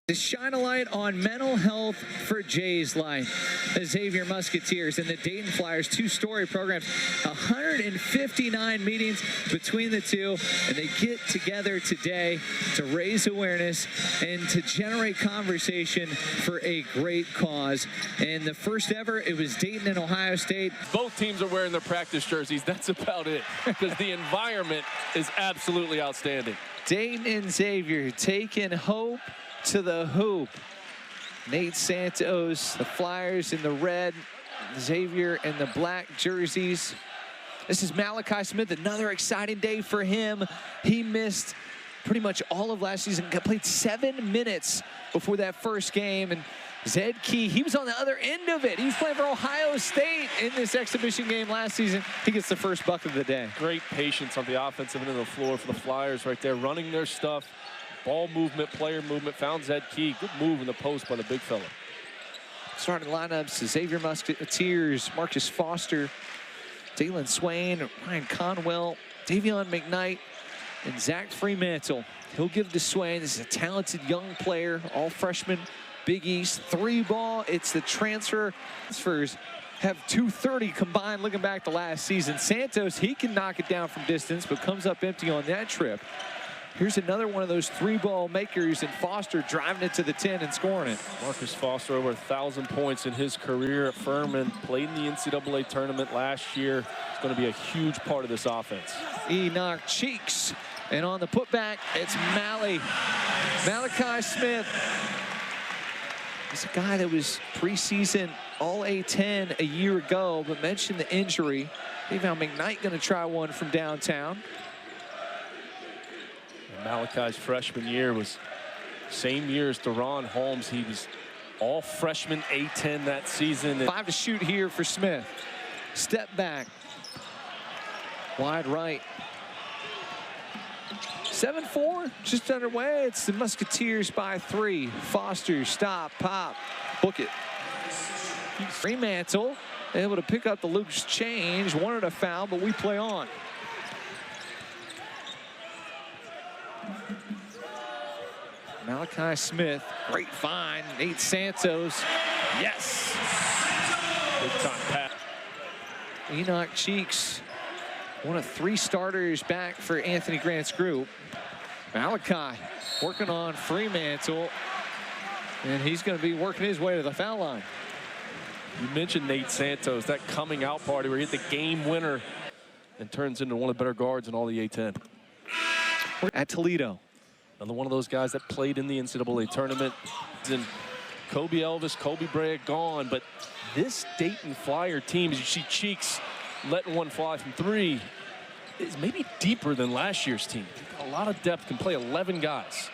To shine a light on mental health for Jay's life. The Xavier Musketeers and the Dayton Flyers, two-story programs, 159 meetings between the two, and they get together today to raise awareness and to generate conversation for a great cause. And the first ever, it was Dayton and Ohio State. Both teams are wearing their practice jerseys. That's about it, because the environment is absolutely outstanding. Dayton and Xavier taking hope to the hoop. Nate Santos, the Flyers in the red, Xavier in the black jerseys. This is Malachi Smith, another exciting day for him. He missed pretty much all of last season, played 7 minutes before that first game, and Zed Key, he was on the other end of it. He was playing for Ohio State in this exhibition game last season. He gets the first bucket of the day. Great patience on the offensive end of the floor for the Flyers right there, running their stuff. Ball movement, player movement, found Zed Key. Good move in the post by the big fella. Starting lineups, Xavier Musketeers, Marcus Foster, Dalen Swain, Ryan Conwell, Davion McKnight, and Zach Fremantle. He'll give to Swain. This is a talented young player, all freshman, Big East, 3-ball. It's the transfers have 230 combined looking back to last season. Santos, he can knock it down from distance, but comes up empty on that trip. Here's another one of those 3-ball makers, and Foster driving it to the 10 and scoring it. Marcus Foster, over 1,000 points in his career at Furman. Played in the NCAA tournament last year. It's going to be a huge part of this offense. Enoch Cheeks, and on the putback, it's Malachi Smith. He's a guy that was preseason All-A-10 a year ago, but mentioned the injury. Davion McKnight going to try one from downtown. Malachi's freshman year was same year as Deron Holmes. He was all freshman A-10 that season. 5 to shoot here for Smith. Step back. Wide right. 7-4, just underway. It's the Musketeers by 3. Foster, stop, pop, book it. Fremantle able to pick up the loose change. Wanted a foul, but we play on. Malachi Smith, great find. Nate Santos, yes. Big time pass. Enoch Cheeks, one of 3 starters back for Anthony Grant's group. Malachi working on Fremantle, and he's going to be working his way to the foul line. You mentioned Nate Santos, that coming out party where he hit the game winner and turns into one of the better guards in all the A-10. At Toledo. Another one of those guys that played in the NCAA tournament. And Kobe Elvis, Kobe Brea gone, but this Dayton Flyer team, as you see Cheeks letting one fly from 3, is maybe deeper than last year's team. A lot of depth, can play 11 guys.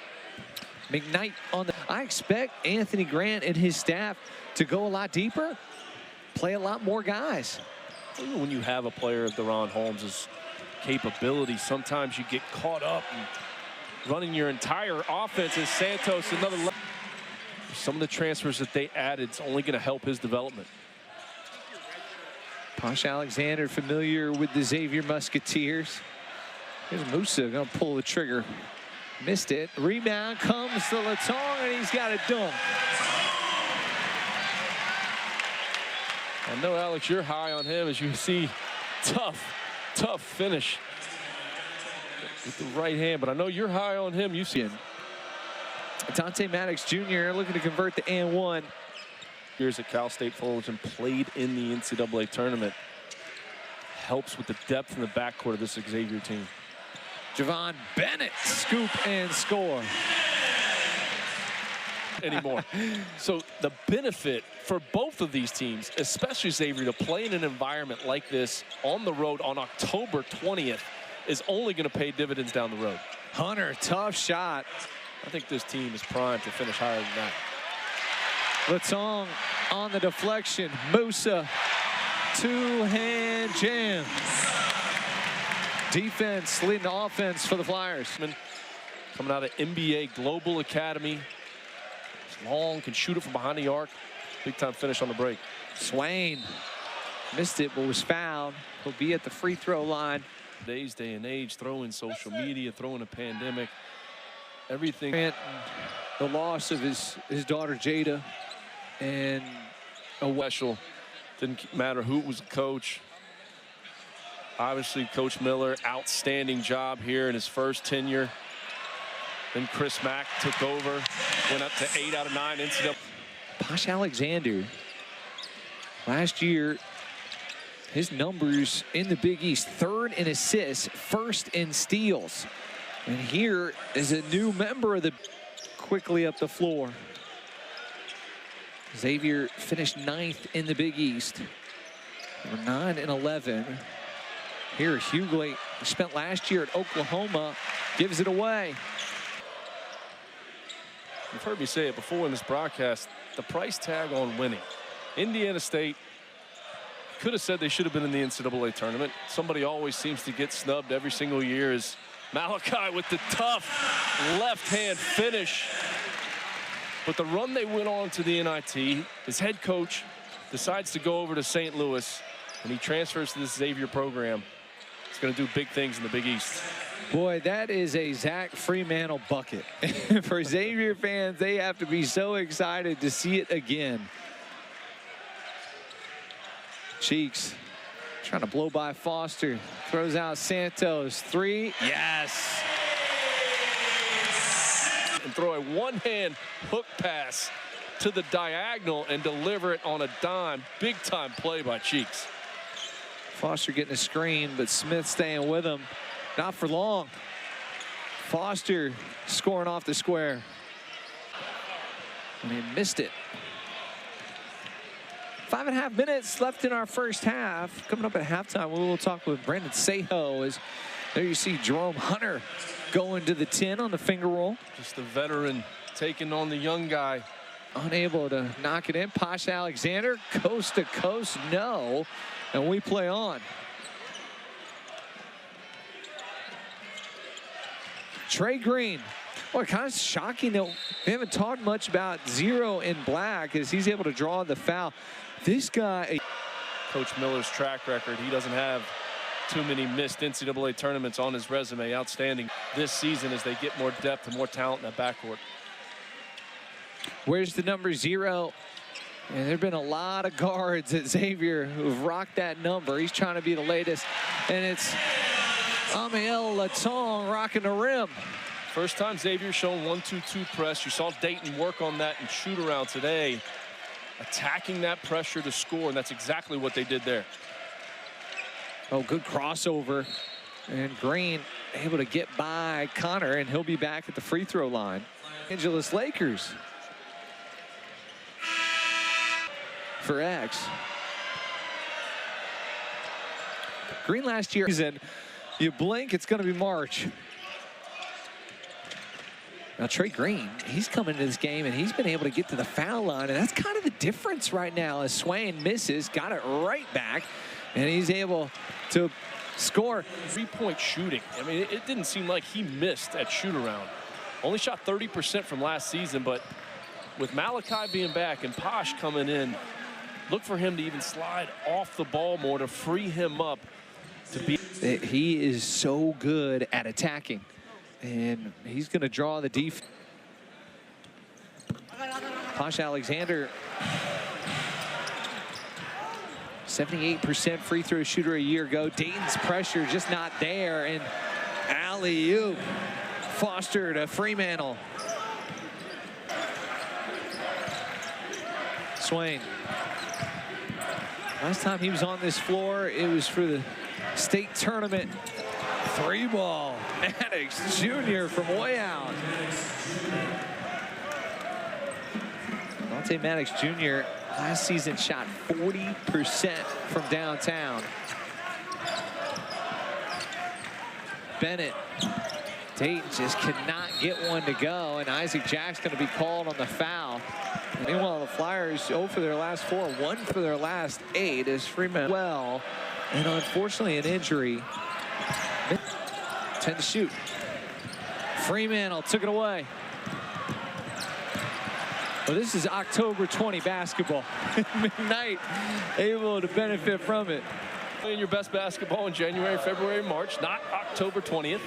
McKnight on the... I expect Anthony Grant and his staff to go a lot deeper, play a lot more guys. Even when you have a player of Deron Holmes' capability, sometimes you get caught up and running your entire offense. As Santos, another level. Some of the transfers that they added is only going to help his development. Posh Alexander familiar with the Xavier Musketeers. Here's Musa going to pull the trigger. Missed it. Rebound comes to Latong, and he's got it done. I know, Alex, you're high on him. As you see, tough finish with the right hand, but I know you're high on him. You see it. Dante Maddox Jr. looking to convert the and 1. Years at Cal State Fullerton, played in the NCAA tournament. Helps with the depth in the backcourt of this Xavier team. Javon Bennett, scoop and score. Anymore. So the benefit for both of these teams, especially Xavier, to play in an environment like this on the road on October 20th is only going to pay dividends down the road. Hunter, tough shot. I think this team is primed to finish higher than that. Latong on the deflection. Musa, 2-hand jam. Defense leading the offense for the Flyers. Coming out of NBA Global Academy. Long, can shoot it from behind the arc. Big time finish on the break. Swain missed it, but was fouled. He'll be at the free throw line. Today's day and age, throw in social media, throw in a pandemic, everything. the loss of his daughter Jada, and a Special. Didn't matter who was the coach. Obviously, Coach Miller, outstanding job here in his first tenure. Then Chris Mack took over, went up to 8 out of 9 NCAA. Posh Alexander, last year, his numbers in the Big East: 3rd in assists, 1st in steals. And here is a new member of the quickly up the floor. Xavier finished 9th in the Big East. They were 9 and 11. Here, Hughley spent last year at Oklahoma, gives it away. You've heard me say it before in this broadcast, the price tag on winning. Indiana State could have said they should have been in the NCAA tournament. Somebody always seems to get snubbed every single year. Is Malachi with the tough left-hand finish. But the run they went on to the NIT, his head coach decides to go over to St. Louis, and he transfers to this Xavier program. He's going to do big things in the Big East. Boy, that is a Zach Fremantle bucket. For Xavier fans, they have to be so excited to see it again. Cheeks trying to blow by Foster. Throws out Santos. 3. Yes. And throw a one-hand hook pass to the diagonal and deliver it on a dime. Big-time play by Cheeks. Foster getting a screen, but Smith staying with him. Not for long. Foster scoring off the square. And he missed it. 5.5 minutes left in our first half. Coming up at halftime, we will talk with Brandon Sejo. As there you see Jerome Hunter going to the 10 on the finger roll. Just the veteran taking on the young guy. Unable to knock it in. Posh Alexander, coast to coast, no. And we play on. Trey Green. Boy, kind of shocking that we haven't talked much about Zero in black as he's able to draw the foul. This guy. Coach Miller's track record, he doesn't have too many missed NCAA tournaments on his resume. Outstanding this season as they get more depth and more talent in that backcourt. Where's the number 0? And there have been a lot of guards at Xavier who've rocked that number. He's trying to be the latest. And it's Amiel Latong rocking the rim. First time Xavier shown 1-2-2 press. You saw Dayton work on that and shoot around today. Attacking that pressure to score, and that's exactly what they did there. Oh, good crossover. And Green able to get by Connor, and he'll be back at the free throw line. Angeles Lakers. For X. Green last year, you blink, it's going to be March. Now Trey Green, he's coming into this game and he's been able to get to the foul line, and that's kind of the difference right now as Swain misses, got it right back, and he's able to score. 3-point shooting. I mean, it didn't seem like he missed at shoot around. Only shot 30% from last season, but with Malachi being back and Posh coming in, look for him to even slide off the ball more to free him up to be. He is so good at attacking. And he's going to draw the defense. Posh Alexander, 78% free throw shooter a year ago. Dayton's pressure just not there. And alley-oop, Foster to Fremantle. Swain. Last time he was on this floor, it was for the state tournament. 3-ball. Maddox Jr. from way out. Dante Maddox Jr. last season shot 40% from downtown. Bennett. Dayton just cannot get one to go, and Isaac Jack's going to be called on the foul. Meanwhile, the Flyers 0 for their last 4, 1 for their last 8 as Freeman well, and unfortunately an injury. 10 to shoot. Fremantle took it away. Well, this is October 20 basketball. McKnight able to benefit from it. Playing your best basketball in January, February, March, not October 20th.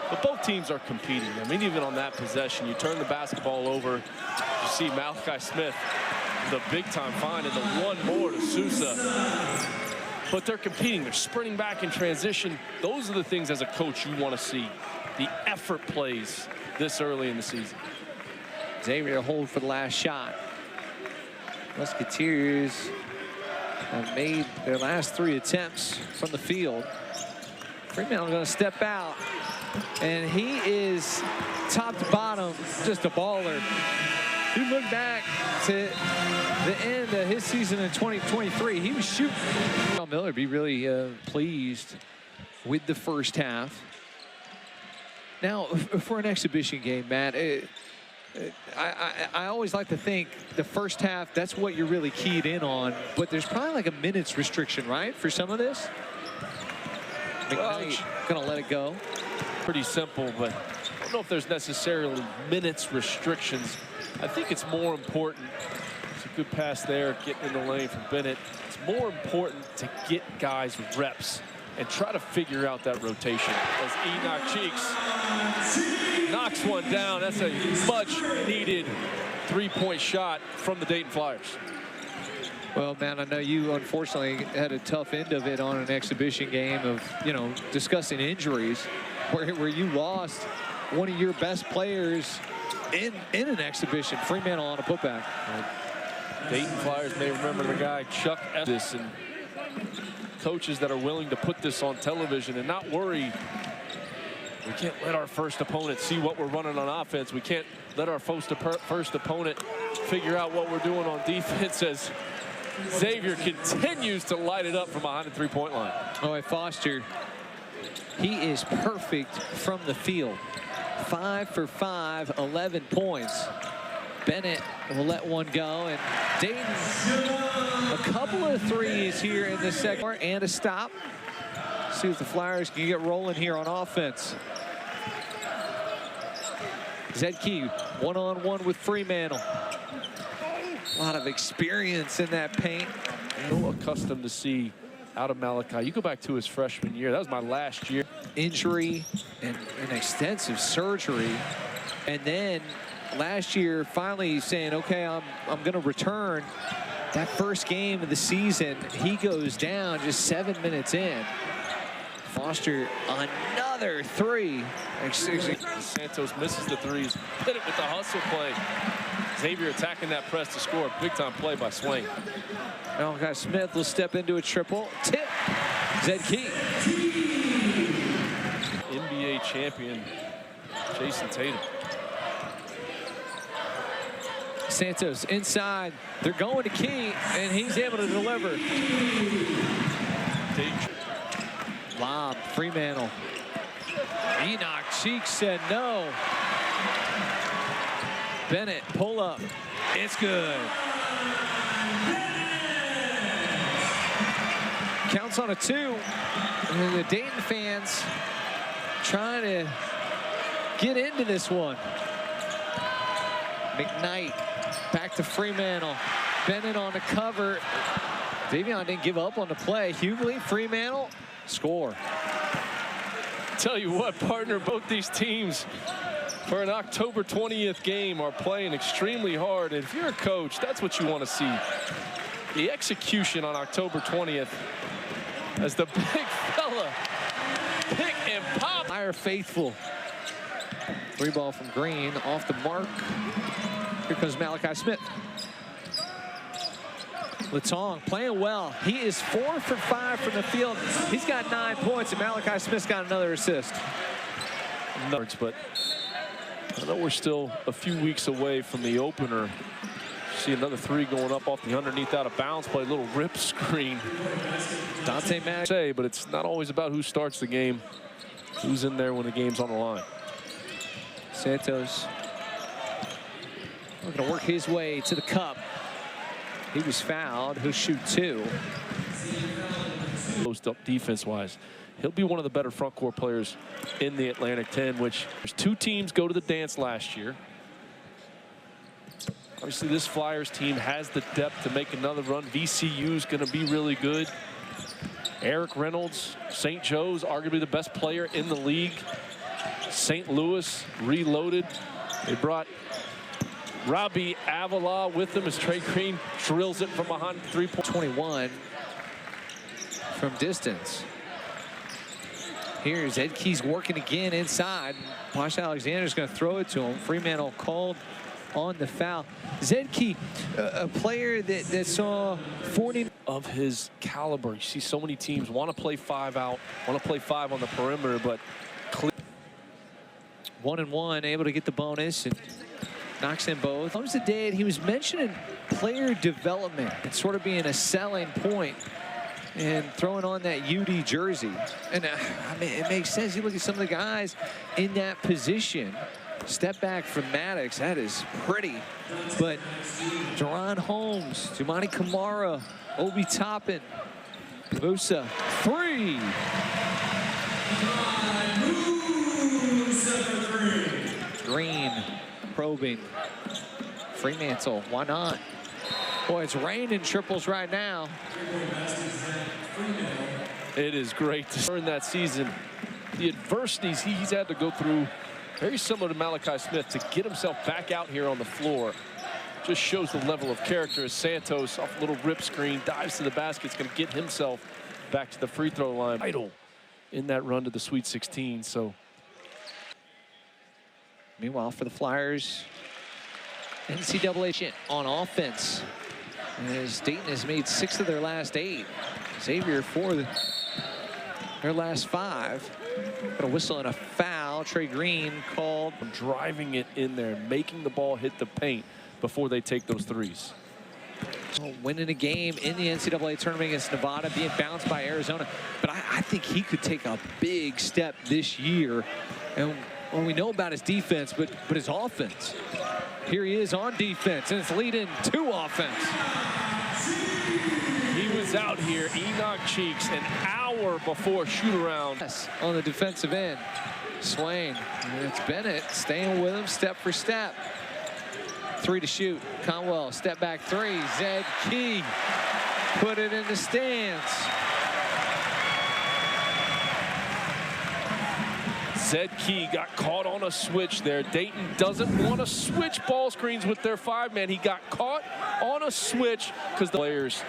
But both teams are competing. I mean, even on that possession, you turn the basketball over, you see Malachi Smith, the big-time find, and the one more to Sousa. But they're competing. They're sprinting back in transition. Those are the things as a coach you want to see. The effort plays this early in the season. Xavier hold for the last shot. Musketeers have made their last 3 attempts from the field. Freemantle going to step out, and he is top to bottom just a baller. You look back to the end of his season in 2023, he was shooting. Miller would be really pleased with the first half. Now, for an exhibition game, Matt, I always like to think the first half, that's what you're really keyed in on. But there's probably like a minutes restriction, right, for some of this? McKnight going to let it go. Pretty simple, but I don't know if there's necessarily minutes restrictions. I think it's more important. It's a good pass there, getting in the lane from Bennett. It's more important to get guys reps and try to figure out that rotation. As Enoch Cheeks knocks one down. That's a much needed 3-point shot from the Dayton Flyers. Well, man, I know you unfortunately had a tough end of it on an exhibition game of, you know, discussing injuries where you lost one of your best players in an exhibition. Freemantle on a putback. Dayton Flyers may remember the guy Chuck Evans, and coaches that are willing to put this on television and not worry. We can't let our first opponent see what we're running on offense. We can't let our first opponent figure out what we're doing on defense, as Xavier continues to light it up from behind the 3-point line. Oh, and Foster, he is perfect from the field. 5 for 5, 11 points. Bennett will let one go, and Dayton a couple of threes here in the second and a stop. See if the Flyers can get rolling here on offense. Zedke one-on-one with Freemantle. A lot of experience in that paint. So accustomed to see out of Malachi. You go back to his freshman year. That was my last year. Injury and an extensive surgery. And then last year, finally saying, okay, I'm going to return. That first game of the season, he goes down just 7 minutes in. Foster, another 3. Santos misses the threes. Hit it with the hustle play. Xavier attacking that press to score. Big time play by Swain. Malachi Smith will step into a triple. Tip. Zedke. NBA champion Jason Tatum. Santos inside. They're going to Key, and he's able to deliver. Lob, Freemantle. Enoch Cheeks said no. Bennett, pull up. It's good. Counts on a 2. And the Dayton fans trying to get into this one. McKnight back to Freemantle. Bennett on the cover. Davion didn't give up on the play. Hughley, Freemantle, score. Tell you what, partner, both these teams for an October 20th game are playing extremely hard. And if you're a coach, that's what you want to see. The execution on October 20th as the big fella pick and pop. Fire faithful. 3 ball from Green off the mark. Here comes Malachi Smith. Latong playing well. He is 4 for 5 from the field. He's got 9 points, and Malachi Smith's got another assist. But I know we're still a few weeks away from the opener. See another 3 going up off the underneath out of bounds play. Little rip screen. Dante Mack. But it's not always about who starts the game. Who's in there when the game's on the line. Santos going to work his way to the cup. He was fouled. He'll shoot 2. Post up defense-wise. He'll be one of the better front court players in the Atlantic 10, which there's 2 teams go to the dance last year. Obviously, this Flyers team has the depth to make another run. VCU's going to be really good. Eric Reynolds, St. Joe's, arguably the best player in the league. St. Louis reloaded. They brought Robbie Avila with them as Trey Green drills it from behind 3-point. 21 from distance. Here's Edkey's working again inside. Posh Alexander's going to throw it to him. Fremantle called on the foul. Zedkey, a player that saw 40 of his caliber. You see so many teams want to play 5 out, want to play 5 on the perimeter, but 1-1, able to get the bonus and knocks in both. Comes the day, and he was mentioning player development and sort of being a selling point and throwing on that UD jersey. And I mean, it makes sense. You look at some of the guys in that position. Step back from Maddox, that is pretty. But Deron Holmes, Dumani Kamara, Obi Toppin, Musa, 3. Green probing. Fremantle, why not? Boy, it's raining triples right now. It is great to learn that season. The adversities he's had to go through, very similar to Malachi Smith, to get himself back out here on the floor. Just shows the level of character as Santos, off a little rip screen, dives to the basket. Is going to get himself back to the free throw line. Vital in that run to the Sweet 16. So, meanwhile, for the Flyers, NCAA on offense, as Dayton has made 6 of their last 8. Xavier 4 their last 5. Got a whistle and a foul. Trey Green called. Driving it in there, making the ball hit the paint before they take those threes. Winning a game in the NCAA tournament against Nevada, being bounced by Arizona. But I think he could take a big step this year. And well, we know about his defense, but his offense. Here he is on defense, and it's leading to offense. He was out here, Enoch Cheeks, an hour before shoot-around. Yes, on the defensive end. Swain, and it's Bennett staying with him step for step. 3 to shoot. Conwell, step back 3. Zed Key, put it in the stands. Zed Key got caught on a switch there. Dayton doesn't want to switch ball screens with their 5-man. He got caught on a switch because the players,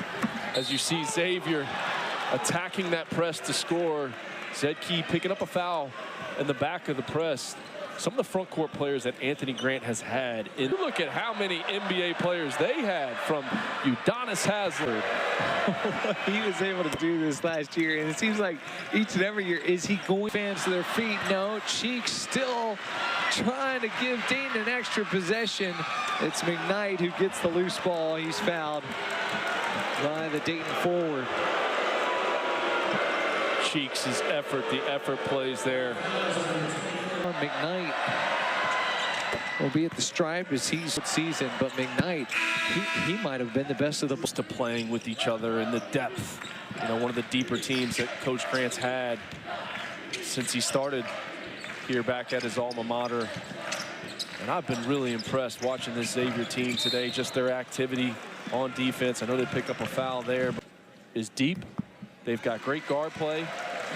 as you see Xavier attacking that press to score. Zed Key picking up a foul in the back of the press. Some of the front court players that Anthony Grant has had. Look at how many NBA players they had, from Udonis Haslem. He was able to do this last year, and it seems like each and every year, is he going fans to their feet? No, Cheeks still trying to give Dayton an extra possession. It's McKnight who gets the loose ball. He's fouled by the Dayton forward. Cheeks' effort, the effort plays there. McKnight will be at the stripe as he's season, but McKnight, he might have been the best of the to playing with each other in the depth. You know, one of the deeper teams that Coach Grant's had since he started here back at his alma mater. And I've been really impressed watching this Xavier team today, just their activity on defense. I know they picked up a foul there, but is deep. They've got great guard play.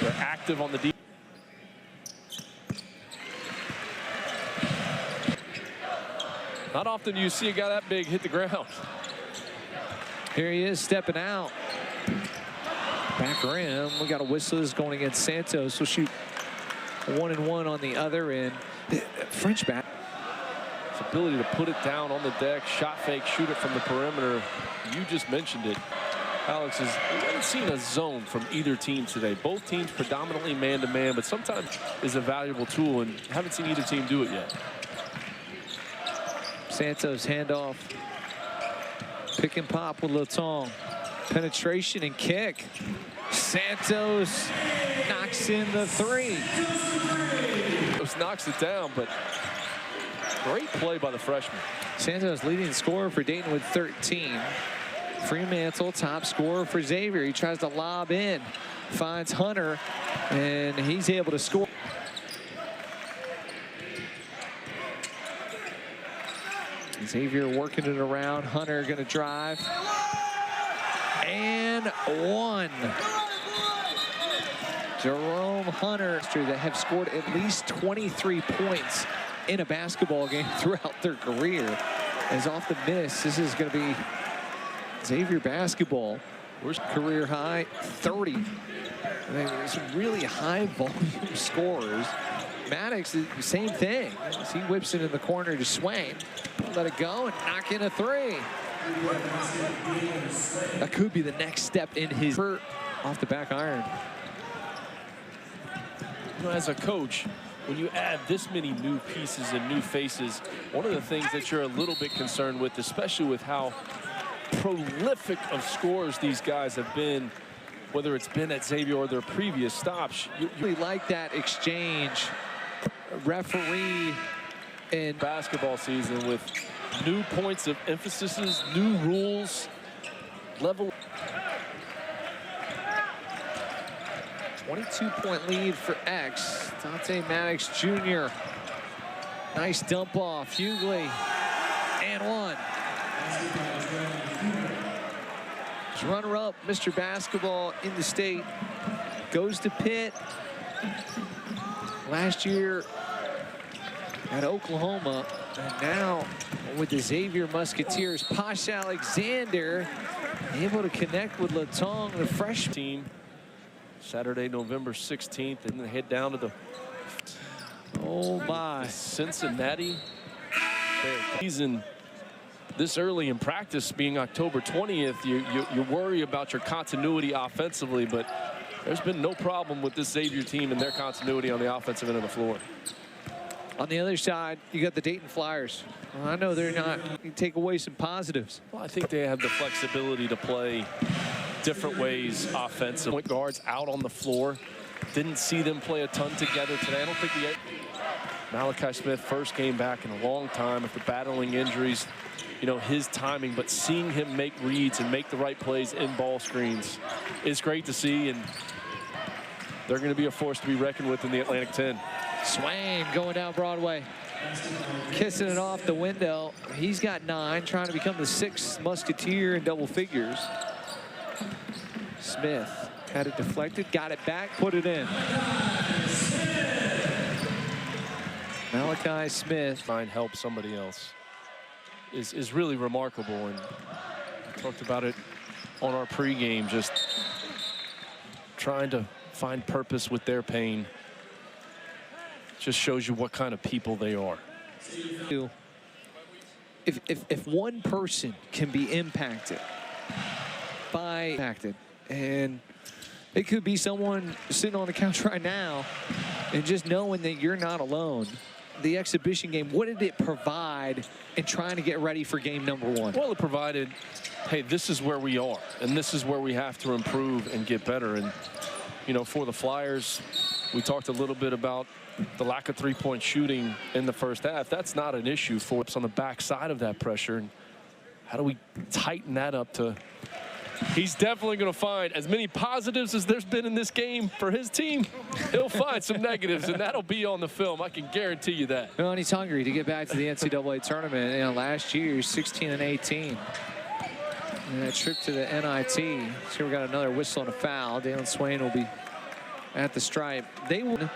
They're active on the deep. Not often you see a guy that big hit the ground. Here he is stepping out. Back rim. We got a whistle is going against Santos. We'll shoot 1-1 on the other end. French back. His ability to put it down on the deck, shot fake, shoot it from the perimeter. You just mentioned it, Alex. We haven't seen a zone from either team today. Both teams predominantly man-to-man, but sometimes is a valuable tool, and haven't seen either team do it yet. Santos handoff. Pick and pop with Latong. Penetration and kick. Santos knocks in the 3. Knocks it down, but great play by the freshman. Santos leading scorer for Dayton with 13. Fremantle top scorer for Xavier. He tries to lob in. Finds Hunter, and he's able to score. Xavier working it around. Hunter going to drive. And 1. Jerome Hunter that have scored at least 23 points in a basketball game throughout their career. As off the miss, this is going to be Xavier basketball. Worst career high, 30. I mean, there's some really high volume scorers. Maddox, the same thing. As he whips it in the corner to Swain. Let it go and knock in a three. That could be the next step in his off the back iron. You know, as a coach, when you add this many new pieces and new faces, one of the things that you're a little bit concerned with, especially with how prolific of scores these guys have been, whether it's been at Xavier or their previous stops. You really like that exchange, referee and basketball season with new points of emphasis, new rules, level. 22-point lead for X. Dante Maddox Jr. Nice dump off. Hughley and one. Runner-up, Mr. Basketball in the state, goes to Pitt. Last year at Oklahoma, and now with the Xavier Musketeers, Posh Alexander able to connect with Latong, the freshman team. Saturday, November 16th, and then head down to the Cincinnati. Season this early in practice being October 20th, you worry about your continuity offensively, but there's been no problem with this Xavier team and their continuity on the offensive end of the floor. On the other side, you got the Dayton Flyers. Well, I know they're not. You take away some positives. Well, I think they have the flexibility to play different ways offensive. Point guards out on the floor. Didn't see them play a ton together today. I don't think Malachi Smith, first game back in a long time after battling injuries. You know, his timing, but seeing him make reads and make the right plays in ball screens is great to see, and they're going to be a force to be reckoned with in the Atlantic 10. Swain going down Broadway, kissing it off the window. He's got 9, trying to become the 6th Musketeer in double figures. Smith had it deflected, got it back, put it in. Malachi Smith. Find help somebody else is really remarkable, and I talked about it on our pregame, just trying to find purpose with their pain. Just shows you what kind of people they are. If one person can be impacted, and it could be someone sitting on the couch right now, and just knowing that you're not alone. The exhibition game, what did it provide in trying to get ready for game number 1? Well, it provided, hey, this is where we are, and this is where we have to improve and get better. And, you know, for the Flyers, we talked a little bit about the lack of three-point shooting in the first half. That's not an issue for us on the backside of that pressure. And how do we tighten that up to... He's definitely going to find as many positives as there's been in this game for his team. He'll find some negatives, and that'll be on the film. I can guarantee you that. Well, and he's hungry to get back to the NCAA tournament. You know, last year, 16-18. And that trip to the NIT. So we got another whistle and a foul. Dayton Swain will be at the stripe. They will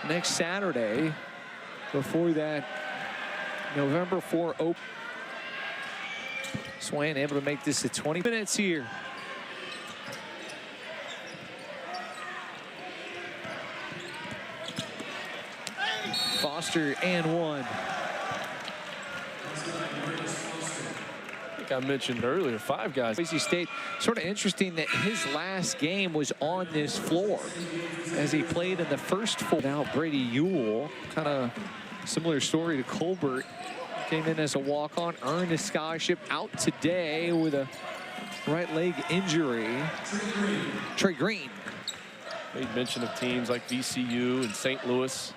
next Saturday. Before that, November 4 open. Swain able to make this at 20 minutes here. Foster and one. I think I mentioned earlier, 5 guys. Boise State, sort of interesting that his last game was on this floor as he played in the first full. Now Brady Ewell, kind of similar story to Colbert. Came in as a walk-on, earned a scholarship, out today with a right leg injury. Trey Green. Made mention of teams like VCU and St. Louis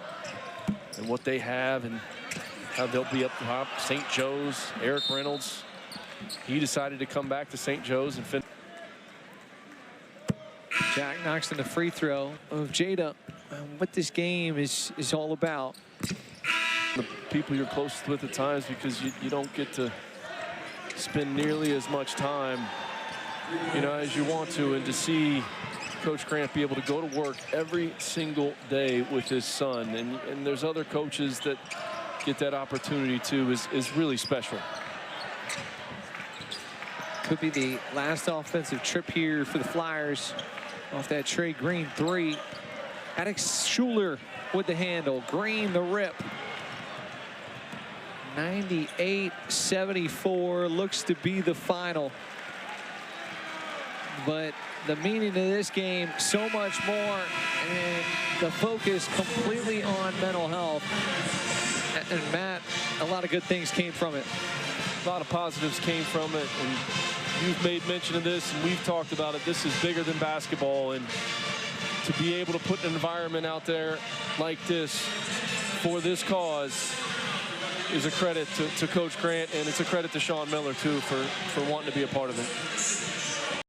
and what they have and how they'll be up top. St. Joe's, Eric Reynolds. He decided to come back to St. Joe's and finish. Jack knocks in the free throw of Jada. What this game is all about. The people you're closest with at times, because you don't get to spend nearly as much time, you know, as you want to, and to see Coach Grant be able to go to work every single day with his son, and there's other coaches that get that opportunity too, is really special. Could be the last offensive trip here for the Flyers off that Trey Green 3. Alex Schuler with the handle. Green the rip. 98-74 looks to be the final. But the meaning of this game, so much more, and the focus completely on mental health. And Matt, a lot of good things came from it. A lot of positives came from it, and you've made mention of this, and we've talked about it. This is bigger than basketball, and to be able to put an environment out there like this for this cause is a credit to Coach Grant, and it's a credit to Sean Miller, too, for wanting to be a part of it.